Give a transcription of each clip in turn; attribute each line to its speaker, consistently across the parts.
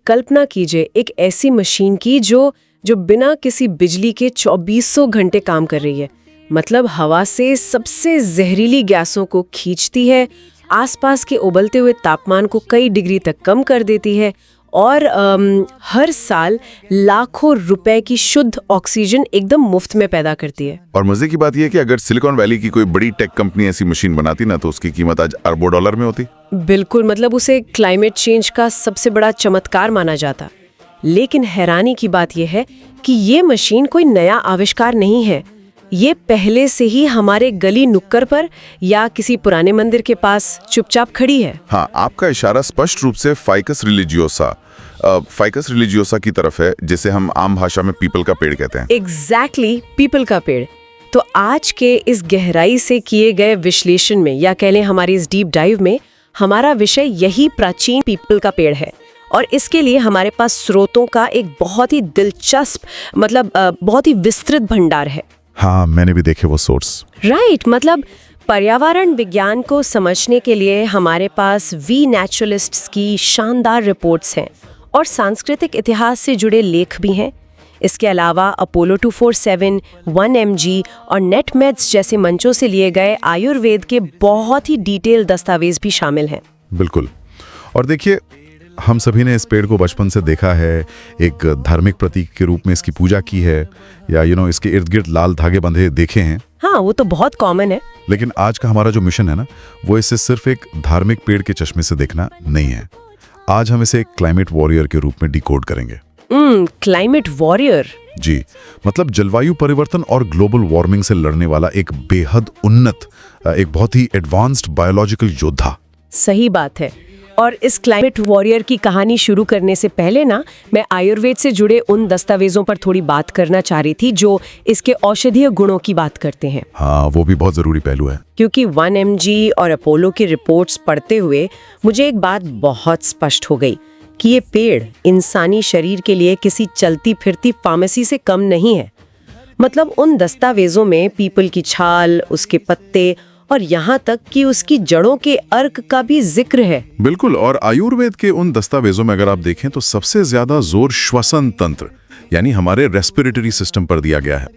Speaker 1: कल्पना कीजिए एक ऐसी मशीन की जो जो बिना किसी बिजली के 2400 घंटे काम कर रही है। मतलब हवा से सबसे जहरीली गैसों को खींचती है, आसपास के उबलते हुए तापमान को कई डिग्री तक कम कर देती है और हर साल लाखों रुपए की शुद्ध ऑक्सीजन एकदम मुफ्त में पैदा करती है।
Speaker 2: और मजे की बात यह है कि अगर सिलिकॉन वैली की कोई बड़ी टेक कंपनी ऐसी मशीन बनाती ना तो उसकी कीमत आज अरबों डॉलर में होती।
Speaker 1: बिल्कुल, मतलब उसे क्लाइमेट चेंज का सबसे बड़ा चमत्कार माना जाता। लेकिन हैरानी की बात यह है कि ये मशीन कोई नया आविष्कार नहीं है। ये पहले से ही हमारे गली नुक्कड़ पर या किसी पुराने मंदिर के पास चुपचाप खड़ी है।
Speaker 2: हाँ, आपका इशारा स्पष्ट रूप से फाइकस रिलीजियोसा की तरफ है, जिसे हम आम भाषा में पीपल का पेड़ कहते हैं।
Speaker 1: एग्जैक्टली, पीपल का पेड़। तो आज के इस गहराई से किए गए विश्लेषण में या कह लें हमारी इस डीप डाइव में हमारा विषय यही प्राचीन पीपल का पेड़ है। और इसके लिए हमारे पास स्रोतों का एक बहुत ही दिलचस्प बहुत ही विस्तृत भंडार है।
Speaker 2: हाँ, मैंने भी देखे वो सोर्स।
Speaker 1: राइट, मतलब पर्यावरण विज्ञान को समझने के लिए हमारे पास वी नेचुरलिस्ट्स की शानदार रिपोर्ट्स हैं और सांस्कृतिक इतिहास से जुड़े लेख भी हैं। इसके अलावा अपोलो 247, 1MG और नेटमेड्स जैसे मंचों से लिए गए आयुर्वेद के बहुत ही डिटेल दस्तावेज भी शामिल हैं।
Speaker 2: बिल्कुल। और देखिए, हम सभी ने इस पेड़ को बचपन से देखा है, एक धार्मिक प्रतीक के रूप में इसकी पूजा की है, या इसके इर्द गिर्द लाल धागे बंधे देखे हैं।
Speaker 1: हाँ, वो तो बहुत कॉमन है।
Speaker 2: लेकिन आज का हमारा जो मिशन है ना, वो इसे सिर्फ एक धार्मिक पेड़ के चश्मे से देखना नहीं है। आज हम इसे एक क्लाइमेट वॉरियर के रूप में डिकोड करेंगे।
Speaker 1: Climate warrior?
Speaker 2: जी, मतलब जलवायु परिवर्तन और ग्लोबल वार्मिंग से लड़ने वाला एक बेहद उन्नत, एक बहुत ही एडवांस्ड बायोलॉजिकल योद्धा।
Speaker 1: सही बात है। और इस क्लाइमेट वॉरियर की कहानी शुरू करने से पहले ना, मैं आयुर्वेद से जुड़े उन दस्तावेजों पर थोड़ी बात करना चाह रही थी जो इसके औषधीय गुणों की बात करते हैं।
Speaker 2: हाँ, वो भी बहुत जरूरी पहलू है।
Speaker 1: क्योंकि 1MG और अपोलो की रिपोर्ट्स पढ़ते हुए मुझे एक बात बहुत स्पष्ट हो गई कि ये पेड़ इंसानी शरीर के लिए किसी चलती फिरती फार्मेसी से कम नहीं है। मतलब उन दस्तावेजों में पीपल की छाल, उसके पत्ते और यहाँ तक कि उसकी जड़ों के अर्क का भी जिक्र है।
Speaker 2: बिल्कुल। और आयुर्वेद के उन दस्तावेजों में अगर आप देखें तो सबसे ज्यादा जोर श्वसन तंत्र यानी हमारे रेस्पिरेटरी सिस्टम पर दिया गया है।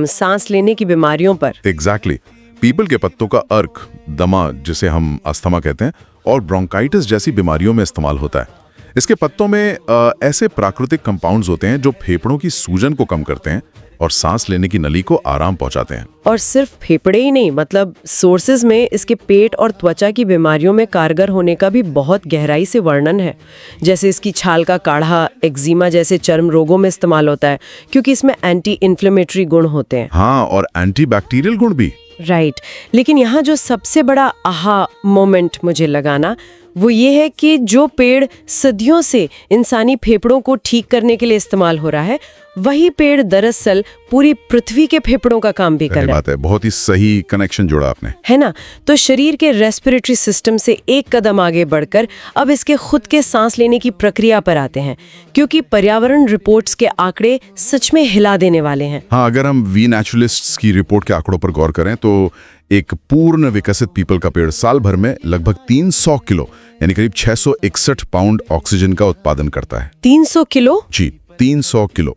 Speaker 1: सांस लेने की बीमारियों पर।
Speaker 2: एग्जैक्टली। पीपल के पत्तों का अर्क दमा, जिसे हम अस्थमा कहते हैं, और ब्रोंकाइटिस जैसी बीमारियों में इस्तेमाल होता है। इसके पत्तों में ऐसे प्राकृतिक कंपाउंड्स होते हैं जो फेफड़ों की सूजन को कम करते हैं और सांस लेने की नली को आराम पहुंचाते हैं। और
Speaker 1: सिर्फ फेफड़े ही नहीं, मतलब सोर्सेज में इसके पेट और त्वचा की बीमारियों में कारगर होने का भी बहुत गहराई से वर्णन है। जैसे इसकी छाल का काढ़ा एक्जिमा जैसे चर्म रोगों में इस्तेमाल होता है क्योंकि इसमें एंटी इन्फ्लेमेटरी गुण होते हैं।
Speaker 2: हाँ, और एंटी बैक्टीरियल गुण भी।
Speaker 1: राइट। लेकिन यहाँ जो सबसे बड़ा आहा मोमेंट मुझे लगा ना, वो ये है कि जो पेड़ सदियों से इंसानी फेफड़ों को ठीक करने के लिए इस्तेमाल हो रहा है, वही पेड़ दरअसल पूरी पृथ्वी के फेफड़ों का काम भी कर रहा है।
Speaker 2: बात है, बहुत ही सही कनेक्शन जोड़ा आपने,
Speaker 1: है ना। तो शरीर के रेस्पिरेटरी सिस्टम से एक कदम आगे बढ़कर अब इसके खुद के सांस लेने की प्रक्रिया पर आते हैं, क्योंकि पर्यावरण रिपोर्ट्स के आंकड़े सच में हिला देने वाले हैं।
Speaker 2: हाँ, अगर हम वी नेचुरलिस्ट्स की रिपोर्ट के आंकड़ों पर गौर करें तो एक पूर्ण विकसित पीपल का पेड़ साल भर में लगभग 300 किलो यानी करीब 661 पाउंड ऑक्सीजन का उत्पादन करता है।
Speaker 1: 300 किलो?
Speaker 2: जी, 300 किलो।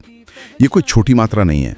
Speaker 2: ये कोई छोटी मात्रा नहीं है।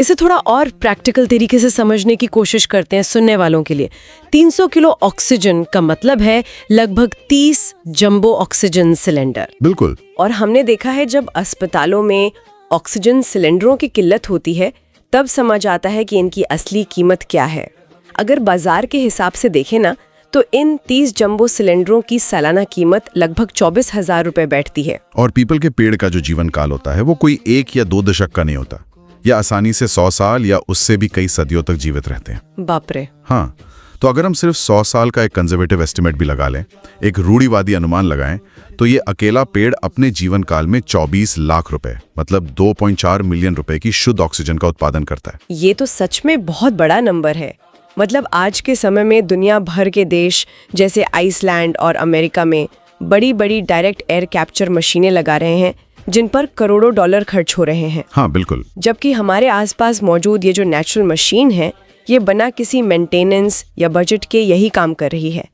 Speaker 1: इसे थोड़ा और प्रैक्टिकल तरीके से समझने की कोशिश करते हैं सुनने वालों के लिए। 300 किलो ऑक्सीजन का मतलब है लगभग 30 जंबो ऑक्सीजन सिलेंडर।
Speaker 2: बिल्कुल।
Speaker 1: और हमने देखा है जब अस्पतालों में ऑक्सीजन सिलेंडरों की किल्लत होती है तब समझ आता है कि इनकी असली कीमत क्या है। अगर बाजार के हिसाब से देखें ना, तो इन 30 जंबो सिलेंडरों की सालाना कीमत लगभग 24,000 रुपए बैठती है।
Speaker 2: और पीपल के पेड़ का जो जीवन काल होता है वो कोई 1 या 2 दशक का नहीं होता। यह आसानी से 100 साल या उससे भी कई सदियों तक जीवित रहते हैं।
Speaker 1: बाप रे।
Speaker 2: हाँ, तो अगर हम सिर्फ 100 साल का एक कंजर्वेटिव एस्टिमेट भी लगा लें, एक रूढ़िवादी अनुमान लगाएं, तो ये अकेला पेड़ अपने जीवन काल में 24 लाख रुपए मतलब 2.4 मिलियन रुपए की शुद्ध ऑक्सीजन का उत्पादन करता है।
Speaker 1: ये तो सच में बहुत बड़ा नंबर है। मतलब आज के समय में दुनिया भर के देश जैसे आइसलैंड और अमेरिका में बड़ी बड़ी डायरेक्ट एयर कैप्चर मशीनें लगा रहे हैं जिन पर करोड़ों डॉलर खर्च हो रहे हैं।
Speaker 2: हाँ, बिल्कुल।
Speaker 1: जबकि हमारे आसपास मौजूद ये जो नेचुरल मशीन है, ये बिना किसी मेंटेनेंस या बजट के यही काम कर रही है।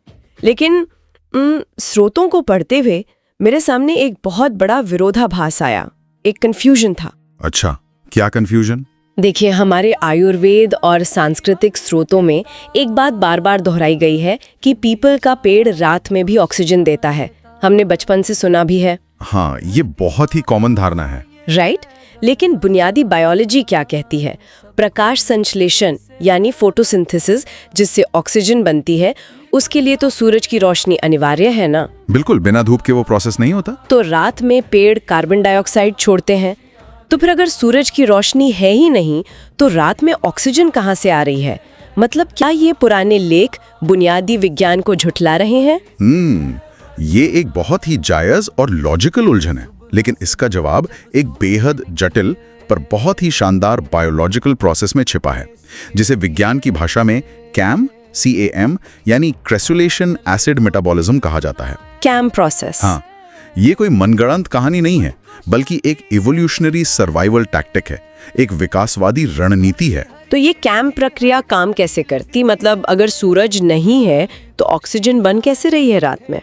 Speaker 1: लेकिन स्रोतों को पढ़ते हुए मेरे सामने एक बहुत बड़ा विरोधाभास आया, एक कंफ्यूजन था।
Speaker 2: अच्छा, क्या कंफ्यूजन?
Speaker 1: देखिए, हमारे आयुर्वेद और सांस्कृतिक स्रोतों में एक बात बार बार दोहराई गई है कि पीपल का पेड़ रात में भी ऑक्सीजन देता है। हमने बचपन से सुना भी है।
Speaker 2: हाँ, ये बहुत ही कॉमन धारणा है।
Speaker 1: राइट, लेकिन बुनियादी बायोलॉजी क्या कहती है? प्रकाश संश्लेषण यानी फोटोसिंथेसिस, जिससे ऑक्सीजन बनती है, उसके लिए तो सूरज की रोशनी अनिवार्य है ना।
Speaker 2: बिल्कुल, बिना धूप के वो प्रोसेस नहीं होता।
Speaker 1: तो रात में पेड़ कार्बन डाइऑक्साइड छोड़ते हैं, तो फिर अगर सूरज की रोशनी है ही नहीं तो रात में ऑक्सीजन कहाँ से आ रही है? मतलब क्या ये पुराने लेख बुनियादी विज्ञान को झुठला रहे हैं?
Speaker 2: ये एक बहुत ही जायज और लॉजिकल उलझन है, लेकिन इसका जवाब एक बेहद जटिल पर बहुत ही शानदार बायोलॉजिकल प्रोसेस में छिपा है, जिसे विज्ञान की भाषा में CAM यानी क्रेसुलेशन एसिड मेटाबॉलिज्म कहा जाता है।
Speaker 1: CAM process.
Speaker 2: हाँ, ये कोई मनगढ़ंत कहानी नहीं है, बल्कि एक इवोल्यूशनरी सर्वाइवल टैक्टिक है, एक विकासवादी रणनीति है।
Speaker 1: तो ये कैम प्रक्रिया काम कैसे करती? मतलब अगर सूरज नहीं है तो ऑक्सीजन बन कैसे रही है रात में?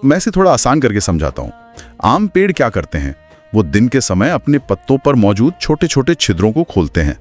Speaker 2: मैं इसे थोड़ा आसान करके समझाता हूँ। आम पेड़ क्या करते हैं? वो दिन के समय अपने पत्तों पर मौजूद छोटे छोटे छिद्रों को खोलते हैं।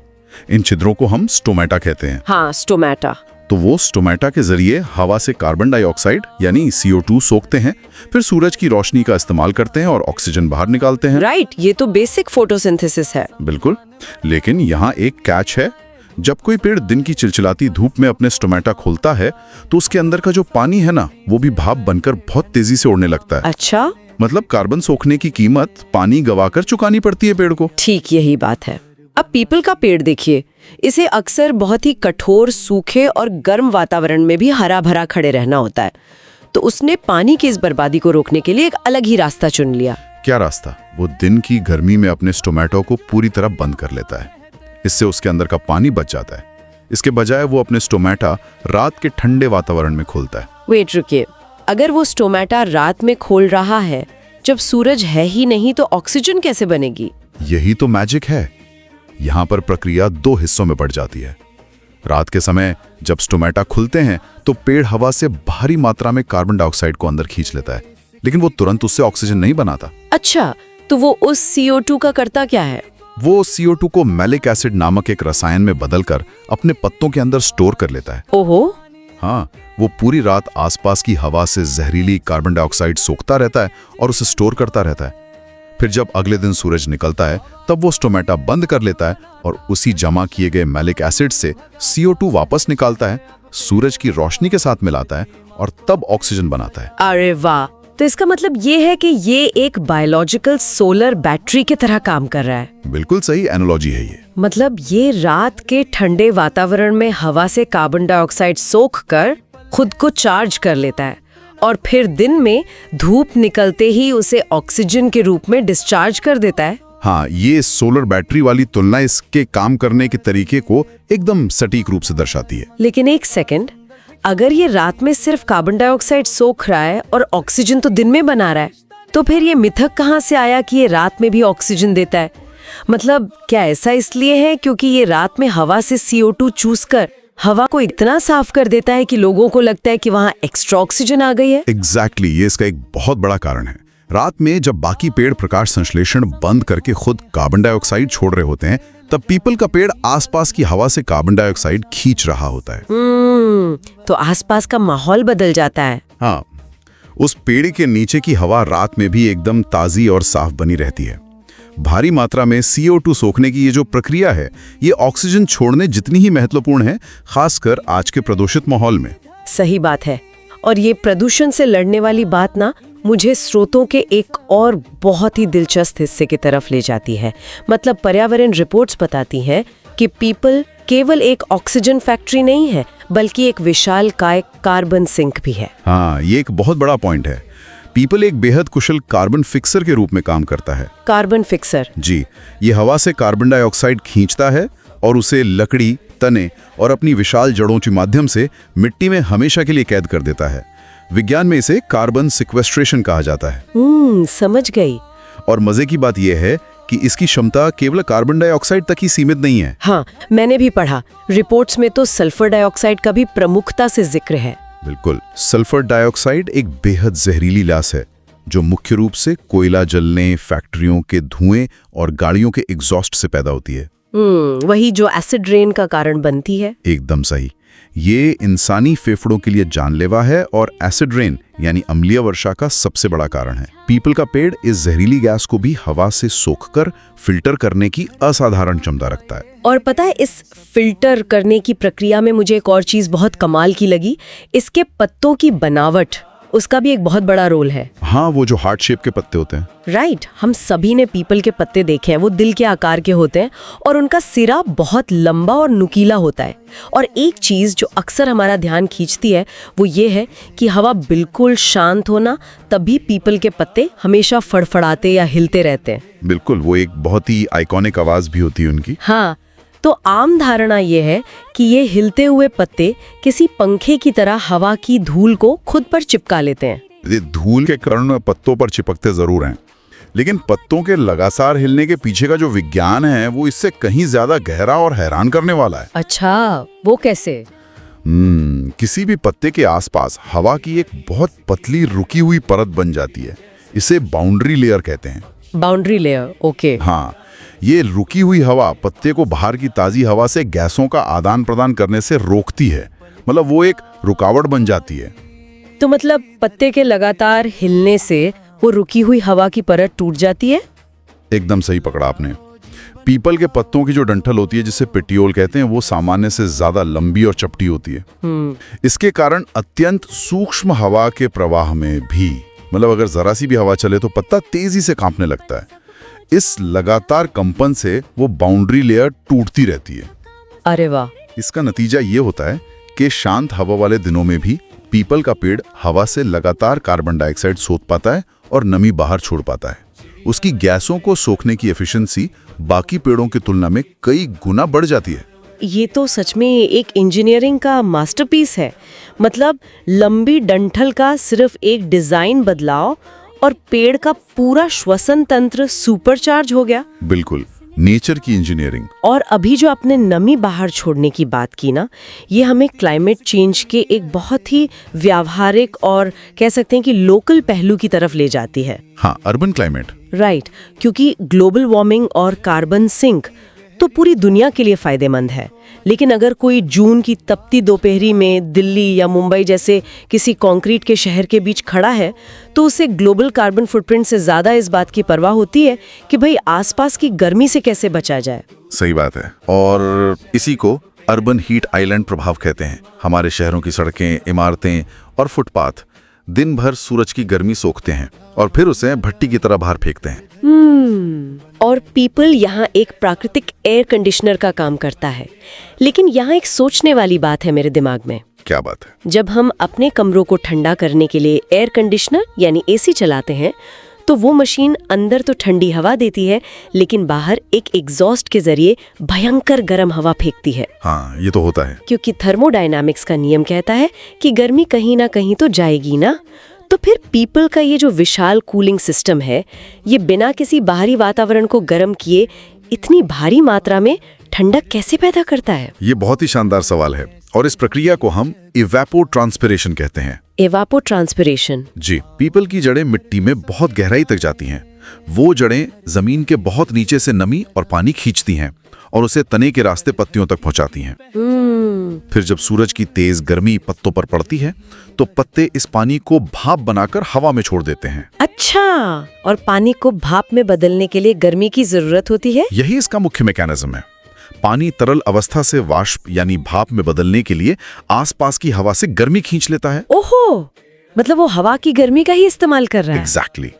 Speaker 2: इन छिद्रों को हम स्टोमेटा कहते हैं।
Speaker 1: हाँ, स्टोमेटा।
Speaker 2: तो वो स्टोमेटा के जरिए हवा से कार्बन डाइऑक्साइड यानी CO2 सोखते हैं, फिर सूरज की रोशनी का इस्तेमाल करते हैं और ऑक्सीजन बाहर निकालते हैं।
Speaker 1: राइट, ये तो बेसिक फोटोसिंथेसिस है।
Speaker 2: बिल्कुल, लेकिन यहाँ एक कैच है। जब कोई पेड़ दिन की चिलचिलाती धूप में अपने स्टोमेटा खोलता है तो उसके अंदर का जो पानी है ना, वो भी भाप बनकर बहुत तेजी से उड़ने लगता है।
Speaker 1: अच्छा,
Speaker 2: मतलब कार्बन सोखने की कीमत पानी गवाकर चुकानी पड़ती है पेड़ को।
Speaker 1: ठीक यही बात है। अब पीपल का पेड़ देखिए, इसे अक्सर बहुत ही कठोर, सूखे और गर्म वातावरण में भी हरा भरा खड़े रहना होता है। तो उसने पानी की इस बर्बादी को रोकने के लिए एक अलग ही रास्ता चुन लिया।
Speaker 2: क्या रास्ता? वो दिन की गर्मी में अपने स्टोमेटो को पूरी तरह बंद कर लेता है। इससे उसके अंदर का पानी बच जाता है। इसके बजाय वो अपने स्टोमेटा रात के ठंडे वातावरण में खोलता है।
Speaker 1: वेट, रुकिए, अगर वो स्टोमेटा रात में खोल रहा है, जब सूरज है ही नहीं, तो ऑक्सीजन कैसे बनेगी?
Speaker 2: यही तो मैजिक है। यहाँ पर प्रक्रिया दो हिस्सों में बढ़ जाती है। रात के समय जब स्टोमेटा खुलते हैं तो पेड़ हवा से भारी मात्रा में कार्बन डाइऑक्साइड को अंदर खींच लेता है, लेकिन वो तुरंत उससे ऑक्सीजन नहीं बनाता।
Speaker 1: अच्छा, तो वो उस CO2 का करता क्या है?
Speaker 2: वो CO2 को मैलिक एसिड नामक एक रसायन में बदलकर अपने पत्तों के अंदर स्टोर कर लेता है।
Speaker 1: ओहो।
Speaker 2: हाँ, वो पूरी रात आसपास की हवा से जहरीली कार्बन डाइऑक्साइड सोखता रहता है और उसे स्टोर करता रहता है। फिर जब अगले दिन सूरज निकलता है तब वो स्टोमेटा बंद कर लेता है और उसी जमा किए गए मैलिक एसिड से CO2 वापस निकालता है, सूरज की रोशनी के साथ मिलाता है और तब ऑक्सीजन बनाता है।
Speaker 1: अरे वाह! तो इसका मतलब ये है कि ये एक बायोलॉजिकल सोलर बैटरी की तरह काम कर रहा है।
Speaker 2: बिल्कुल सही एनालॉजी है ये।
Speaker 1: मतलब ये रात के ठंडे वातावरण में हवा से कार्बन डाइऑक्साइड सोख कर खुद को चार्ज कर लेता है और फिर दिन में धूप निकलते ही उसे ऑक्सीजन के रूप में डिस्चार्ज कर देता है।
Speaker 2: हाँ, ये सोलर बैटरी वाली तुलना इसके काम करने के तरीके को एकदम सटीक रूप से दर्शाती है।
Speaker 1: लेकिन एक सेकंड, अगर ये रात में सिर्फ कार्बन डाइऑक्साइड सोख रहा है और ऑक्सीजन तो दिन में बना रहा है, तो फिर ये मिथक कहाँ से आया कि ये रात में भी ऑक्सीजन देता है? मतलब क्या ऐसा इसलिए है क्योंकि ये रात में हवा से CO2 चूसकर हवा को इतना साफ कर देता है कि लोगों को लगता है कि वहाँ एक्स्ट्रा ऑक्सीजन आ गई है?
Speaker 2: एग्जैक्टली, ये इसका एक बहुत बड़ा कारण है। रात में जब बाकी पेड़ प्रकाश संश्लेषण बंद करके खुद कार्बन डाइऑक्साइड छोड़ रहे होते हैं, तब पीपल का पेड़ आसपास की हवा से कार्बन डाइऑक्साइड खींच रहा होता है।
Speaker 1: तो आसपास का माहौल बदल जाता है।
Speaker 2: हाँ, उस पेड़ के नीचे की हवा रात में भी एकदम ताजी और साफ बनी रहती है। भारी मात्रा में CO2 सोखने की ये जो प्रक्रिया है, ये ऑक्सीजन छोड़ने जितनी ही महत्वपूर्ण है, खासकर आज के प्रदूषित माहौल में।
Speaker 1: सही बात है। और ये प्रदूषण से लड़ने वाली बात ना मुझे स्रोतों के एक और बहुत ही दिलचस्प हिस्से की तरफ ले जाती है। मतलब पर्यावरण रिपोर्ट्स बताती हैं कि पीपल केवल एक ऑक्सीजन फैक्ट्री नहीं है, बल्कि एक विशालकाय कार्बन सिंक भी है।
Speaker 2: हाँ, ये एक बहुत बड़ा पॉइंट है। पीपल एक बेहद कुशल कार्बन फिक्सर के रूप में काम करता है।
Speaker 1: Carbon fixer? जी,
Speaker 2: ये हवा से कार्बन डाइऑक्साइड खींचता है और उसे लकड़ी, तने और अपनी विशाल जड़ों के माध्यम से मिट्टी में हमेशा के लिए कैद कर देता है। विज्ञान में इसे कार्बन सिक्वेस्ट्रेशन कहा जाता है।
Speaker 1: समझ गई।
Speaker 2: और मजे की बात यह है कि इसकी क्षमता केवल कार्बन डाइऑक्साइड तक ही सीमित नहीं है।
Speaker 1: हाँ, मैंने भी पढ़ा। रिपोर्ट्स में तो सल्फर डाइऑक्साइड का भी प्रमुखता से जिक्र है।
Speaker 2: बिल्कुल, सल्फर डाइऑक्साइड एक बेहद जहरीली गैस है। जो मुख्य रूप से कोयला जलने, फैक्ट्रियों के धुएं और गाड़ियों के एग्जॉस्ट से पैदा होती है।
Speaker 1: वही जो एसिड रेन का कारण बनती है।
Speaker 2: एकदम सही। ये इंसानी फेफड़ों के लिए जानलेवा है और एसिड रेन यानी अम्लीय वर्षा का सबसे बड़ा कारण है। पीपल का पेड़ इस जहरीली गैस को भी हवा से सोखकर फिल्टर करने की असाधारण क्षमता रखता है।
Speaker 1: और पता है, इस फिल्टर करने की प्रक्रिया में मुझे एक और चीज बहुत कमाल की लगी। इसके पत्तों की बनावट, उसका भी एक बहुत बड़ा रोल है।
Speaker 2: हाँ, वो जो हार्ट शेप के पत्ते होते हैं।
Speaker 1: राइट, हम सभी ने पीपल के पत्ते देखे हैं। वो दिल के आकार के होते हैं और उनका सिरा बहुत लंबा और नुकीला होता है। और एक चीज जो अक्सर हमारा ध्यान खींचती है वो ये है कि हवा बिल्कुल शांत होना, तभी पीपल के पत्ते हमेशा फड़फड़ाते या हिलते रहते हैं।
Speaker 2: बिल्कुल, वो एक बहुत ही आइकॉनिक आवाज भी होती है उनकी।
Speaker 1: हाँ, तो आम धारणा ये है कि ये हिलते हुए पत्ते किसी पंखे की तरह हवा की धूल को खुद पर चिपका लेते हैं।
Speaker 2: ये धूल के कारण पत्तों पर चिपकते जरूर हैं, लेकिन पत्तों के लगातार हिलने के पीछे का जो विज्ञान है वो इससे कहीं ज्यादा गहरा और हैरान करने वाला है।
Speaker 1: अच्छा, वो कैसे?
Speaker 2: किसी भी पत्ते के आसपास हवा की एक बहुत पतली रुकी हुई परत बन जाती है। इसे बाउंड्री लेयर कहते हैं।
Speaker 1: Boundary layer, okay.
Speaker 2: हाँ, ये रुकी हुई हवा पत्ते को बाहर की ताजी हवा से गैसों का आदान प्रदान करने से रोकती है। मतलब वो एक रुकावट बन जाती है।
Speaker 1: तो मतलब पत्ते के लगातार हिलने से वो रुकी हुई हवा की परत टूट जाती है?
Speaker 2: एकदम सही पकड़ा आपने। पीपल के पत्तों की जो डंठल होती है, जिसे पेटियोल कहते हैं, वो सामान्य से ज्यादा लंबी और चपटी होती है। इसके कारण अत्यंत सूक्ष्म हवा के प्रवाह में भी, मतलब अगर जरा सी भी हवा चले तो पत्ता तेजी से कांपने लगता है। इस लगातार कंपन से वो बाउंड्री लेयर टूटती रहती है।
Speaker 1: अरे वाह।
Speaker 2: इसका नतीजा ये होता है कि शांत हवा वाले दिनों में भी पीपल का पेड़ हवा से लगातार कार्बन डाइऑक्साइड सोख पाता है और नमी बाहर छोड़ पाता है। उसकी गैसों को सोखने की एफिशिएंसी बाकी पेड़ों की तुलना में कई गुना बढ़ जाती है।
Speaker 1: ये तो सच में एक इंजीनियरिंग का मास्टरपीस है। मतलब लंबी डंठल का सिर्फ एक डिजाइन बदलाव और पेड़ का पूरा श्वसन तंत्र सुपरचार्ज हो गया।
Speaker 2: बिल्कुल, नेचर की इंजीनियरिंग।
Speaker 1: और अभी जो आपने नमी बाहर छोड़ने की बात की ना, ये हमें क्लाइमेट चेंज के एक बहुत ही व्यावहारिक और कह सकते हैं कि लोकल पहलू की तरफ ले जाती है।
Speaker 2: हाँ, अर्बन क्लाइमेट।
Speaker 1: राइट, क्योंकि ग्लोबल वार्मिंग और कार्बन सिंक तो पूरी दुनिया के लिए फायदेमंद है। लेकिन अगर कोई जून की तपती दोपहरी में दिल्ली या मुंबई जैसे किसी कंक्रीट के शहर के बीच खड़ा है, तो उसे ग्लोबल कार्बन फुटप्रिंट से ज्यादा इस बात की परवाह होती है कि भाई आसपास की गर्मी से कैसे बचा जाए।
Speaker 2: सही बात है। और इसी को अर्बन हीट आइलैंड प्रभाव कहते हैं। हमारे शहरों की सड़कें, इमारतें और फुटपाथ दिन भर सूरज की गर्मी सोखते हैं और फिर उसे भट्टी की तरह बाहर फेंकते हैं।
Speaker 1: और पीपल यहाँ एक प्राकृतिक एयर कंडीशनर का काम करता है। लेकिन यहाँ एक सोचने वाली बात है मेरे दिमाग में।
Speaker 2: क्या बात है?
Speaker 1: जब हम अपने कमरों को ठंडा करने के लिए एयर कंडीशनर यानी एसी चलाते हैं, तो वो मशीन अंदर तो ठंडी हवा देती है, लेकिन बाहर एक एग्जॉस्ट के जरिए भयंकर गर्म हवा फेंकती है।
Speaker 2: हाँ, ये तो होता है।
Speaker 1: क्योंकि थर्मोडायनामिक्स का नियम कहता है कि गर्मी कहीं ना कहीं तो जाएगी ना। तो फिर पीपल का ये जो विशाल कूलिंग सिस्टम है, ये बिना किसी बाहरी वातावरण को गर्म किए इतनी भारी मात्रा में ठंडक कैसे पैदा करता है?
Speaker 2: ये बहुत ही शानदार सवाल है और इस प्रक्रिया को हम इवेपोट्रांसपिरेशन कहते हैं।
Speaker 1: एवापोट्रांसपिरेशन।
Speaker 2: जी, पीपल की जड़ें मिट्टी में बहुत गहराई तक जाती हैं। वो जड़ें जमीन के बहुत नीचे से नमी और पानी खींचती हैं और उसे तने के रास्ते पत्तियों तक पहुंचाती हैं। फिर जब सूरज की तेज गर्मी पत्तों पर पड़ती है, तो पत्ते इस पानी को भाप बनाकर हवा में छोड़ देते हैं।
Speaker 1: अच्छा, और पानी को भाप में बदलने के लिए गर्मी की जरूरत होती है?
Speaker 2: यही इसका मुख्य मैकेनिज्म है। पानी तरल अवस्था से वाष्प यानी भाप में बदलने के लिए आसपास की हवा से गर्मी खींच लेता है।
Speaker 1: ओहो, मतलब वो हवा की गर्मी का ही इस्तेमाल कर रहा है।
Speaker 2: एग्जैक्टली।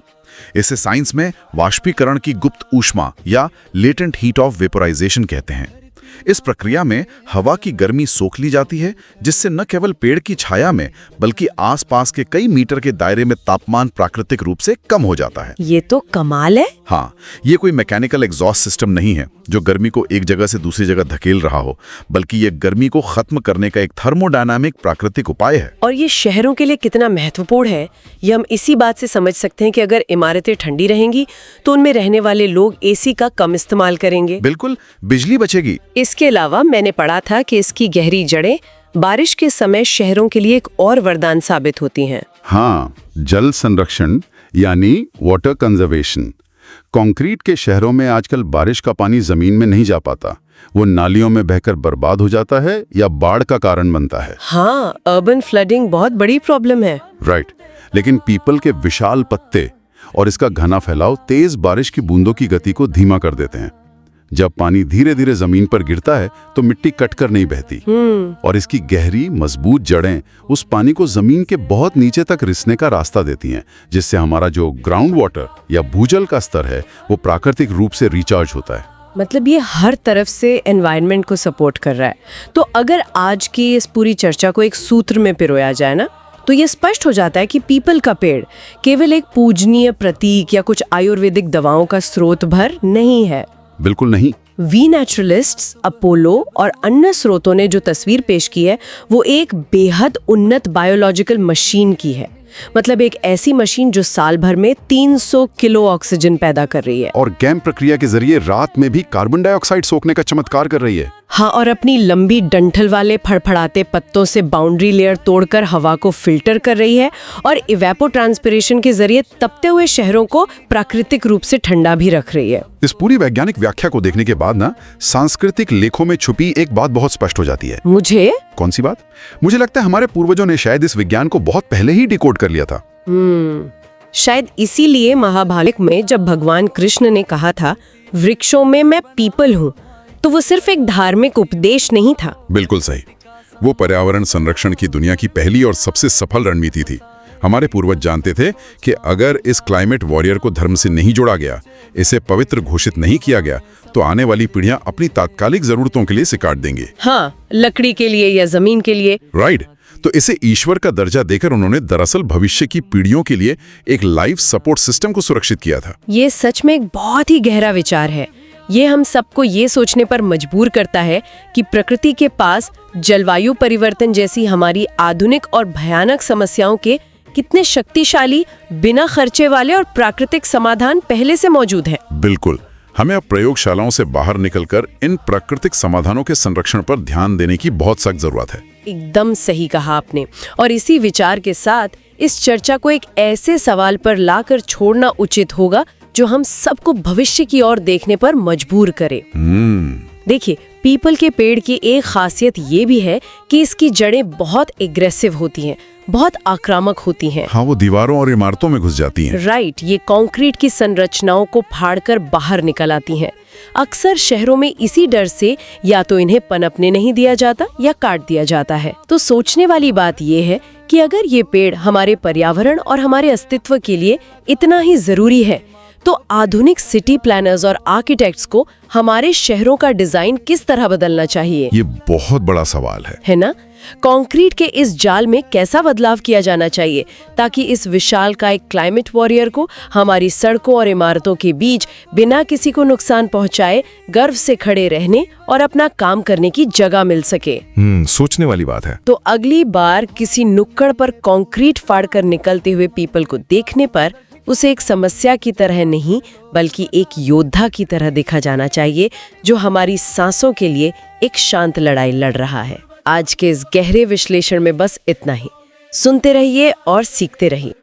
Speaker 2: इसे साइंस में वाष्पीकरण की गुप्त ऊष्मा या लेटेंट हीट ऑफ वेपोराइजेशन कहते हैं। इस प्रक्रिया में हवा की गर्मी सोख ली जाती है, जिससे न केवल पेड़ की छाया में बल्कि आसपास के कई मीटर के दायरे में तापमान प्राकृतिक रूप से कम हो जाता है।
Speaker 1: ये तो कमाल है।
Speaker 2: हाँ, ये कोई मैकेनिकल एग्जॉस्ट सिस्टम नहीं है जो गर्मी को एक जगह से दूसरी जगह धकेल रहा हो, बल्कि ये गर्मी को खत्म करने का एक थर्मोडायनामिक प्राकृतिक उपाय है।
Speaker 1: और ये शहरों के लिए कितना महत्वपूर्ण है, ये हम इसी बात से समझ सकते हैं कि अगर इमारतें ठंडी रहेंगी तो उनमें रहने वाले लोग एसी का कम इस्तेमाल करेंगे।
Speaker 2: बिल्कुल, बिजली बचेगी।
Speaker 1: इसके अलावा मैंने पढ़ा था कि इसकी गहरी जड़ें बारिश के समय शहरों के लिए एक और वरदान साबित होती हैं।
Speaker 2: हाँ, जल संरक्षण
Speaker 3: यानी वाटर कंजर्वेशन। कंक्रीट के शहरों में आजकल बारिश का पानी जमीन में नहीं जा पाता, वो नालियों में बहकर बर्बाद हो जाता है या बाढ़ का कारण बनता है।
Speaker 1: हाँ, अर्बन फ्लडिंग बहुत बड़ी प्रॉब्लम है।
Speaker 3: राइट, लेकिन पीपल के विशाल पत्ते और इसका घना फैलाव तेज बारिश की बूंदों की गति को धीमा कर देते हैं। जब पानी धीरे धीरे जमीन पर गिरता है तो मिट्टी कटकर नहीं बहती और इसकी गहरी मजबूत जड़ें उस पानी को जमीन के बहुत नीचे तक रिसने का रास्ता देती हैं, जिससे हमारा जो ग्राउंड वाटर या भूजल का स्तर है वो प्राकृतिक रूप से रिचार्ज होता है।
Speaker 1: मतलब ये हर तरफ से एनवायरनमेंट को सपोर्ट कर रहा है। तो अगर आज की इस पूरी चर्चा को एक सूत्र में पिरोया जाए ना, तो ये स्पष्ट हो जाता है कि पीपल का पेड़ केवल एक पूजनीय प्रतीक या कुछ आयुर्वेदिक दवाओं का स्रोत भर नहीं है।
Speaker 3: बिल्कुल नहीं।
Speaker 1: वी नेचुरलिस्ट्स, अपोलो और अन्य स्रोतों ने जो तस्वीर पेश की है वो एक बेहद उन्नत बायोलॉजिकल मशीन की है। मतलब एक ऐसी मशीन जो साल भर में 300 किलो ऑक्सीजन पैदा कर रही है
Speaker 3: और गैम प्रक्रिया के जरिए रात में भी कार्बन डाइऑक्साइड सोखने का चमत्कार कर रही है।
Speaker 1: हाँ, और अपनी लंबी डंठल वाले फड़फड़ाते पत्तों से बाउंड्री लेयर तोड़कर हवा को फिल्टर कर रही है और इवेपोट्रांसपिरेशन के जरिए तपते हुए शहरों को प्राकृतिक रूप से ठंडा भी रख रही है।
Speaker 3: इस पूरी वैज्ञानिक व्याख्या को देखने के बाद ना सांस्कृतिक लेखों में छुपी एक बात बहुत स्पष्ट हो जाती है।
Speaker 1: मुझे
Speaker 3: कौन सी बात? मुझे लगता है हमारे पूर्वजों ने शायद इस विज्ञान को बहुत पहले ही डिकोड कर लिया था।
Speaker 1: शायद इसीलिए महाभारत में जब भगवान कृष्ण ने कहा था वृक्षों में मैं पीपल हूँ, तो वो सिर्फ एक धार्मिक उपदेश नहीं था।
Speaker 2: बिल्कुल सही। वो पर्यावरण संरक्षण की दुनिया की पहली और सबसे सफल रणनीति थी। हमारे पूर्वज जानते थे कि अगर इस क्लाइमेट वॉरियर को धर्म से नहीं जोड़ा गया, इसे पवित्र घोषित नहीं किया गया, तो आने वाली पीढ़ियां अपनी तात्कालिक जरूरतों के लिए इसे काट देंगे।
Speaker 1: हाँ, लकड़ी के लिए या जमीन के लिए।
Speaker 2: राइट। तो इसे ईश्वर का दर्जा देकर उन्होंने दरअसल भविष्य की पीढ़ियों के लिए एक लाइफ सपोर्ट सिस्टम को सुरक्षित किया था।
Speaker 1: ये सच में एक बहुत ही गहरा विचार है। ये हम सबको ये सोचने पर मजबूर करता है कि प्रकृति के पास जलवायु परिवर्तन जैसी हमारी आधुनिक और भयानक समस्याओं के कितने शक्तिशाली, बिना खर्चे वाले और प्राकृतिक समाधान पहले से मौजूद हैं।
Speaker 2: बिल्कुल। हमें अब प्रयोगशालाओं से बाहर निकलकर इन प्राकृतिक समाधानों के संरक्षण पर ध्यान देने की बहुत सख्त जरूरत है।
Speaker 1: एकदम सही कहा आपने। और इसी विचार के साथ इस चर्चा को एक ऐसे सवाल पर लाकर छोड़ना उचित होगा जो हम सबको भविष्य की ओर देखने पर मजबूर करे। देखिए, पीपल के पेड़ की एक खासियत ये भी है कि इसकी जड़ें बहुत एग्रेसिव होती हैं, बहुत आक्रामक होती हैं।
Speaker 2: हाँ, वो दीवारों और इमारतों में घुस जाती हैं।
Speaker 1: राइट, ये कंक्रीट की संरचनाओं को फाड़कर बाहर निकल आती हैं। अक्सर शहरों में इसी डर से या तो इन्हें पनपने नहीं दिया जाता या काट दिया जाता है। तो सोचने वाली बात ये है कि अगर ये पेड़ हमारे पर्यावरण और हमारे अस्तित्व के लिए इतना ही जरूरी है, तो आधुनिक सिटी प्लानर्स और आर्किटेक्ट्स को हमारे शहरों का डिजाइन किस तरह बदलना चाहिए?
Speaker 2: ये बहुत बड़ा सवाल है
Speaker 1: ना? कंक्रीट के इस जाल में कैसा बदलाव किया जाना चाहिए ताकि इस विशाल का एक क्लाइमेट वॉरियर को हमारी सड़कों और इमारतों के बीच बिना किसी को नुकसान पहुंचाए गर्व से खड़े रहने और अपना काम करने की जगह मिल सके।
Speaker 2: सोचने वाली बात है।
Speaker 1: तो अगली बार किसी नुक्कड़ पर कंक्रीट फाड़कर निकलते हुए पीपल को देखने पर उसे एक समस्या की तरह नहीं बल्कि एक योद्धा की तरह देखा जाना चाहिए जो हमारी सांसों के लिए एक शांत लड़ाई लड़ रहा है। आज के इस गहरे विश्लेषण में बस इतना ही। सुनते रहिए और सीखते रहिए।